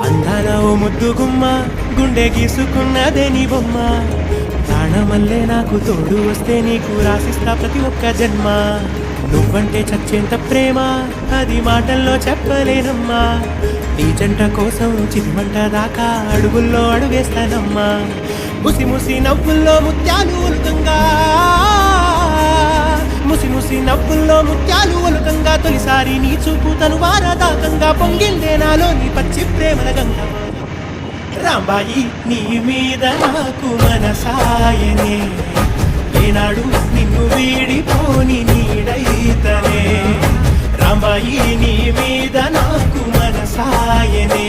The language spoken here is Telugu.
అందాల ఓ ముద్దు గుమ్మ గుండె గీసుకున్నదే నీ బొమ్మ ప్రాణమల్లే నాకు తోడు వస్తే నీకు రాసిస్తా ప్రతి ఒక్క జన్మ నువ్వంటే చచ్చేంత ప్రేమ అది మాటల్లో చెప్పలేనమ్మా నీ జంట కోసం చిరిమంట దాకా అడుగుల్లో అడుగేస్తానమ్మా ముసి ముసి నవ్వుల్లో ముత్యాలు ఒలుకంగా ముసి ముసి నవ్వుల్లో ముత్యాలు ఒలుకంగా తొలిసారి నీ చూపు తను వారదాకంగా పొంగిందే నాలో నీ పచ్చి ప్రేమల గంగ రాంబాయి నీ మీద నాకు మనసాయనే ఏనాడు నిన్ను వీడిపోని నీడైతనే రాంబాయి నీ మీద నాకు మనసాయనే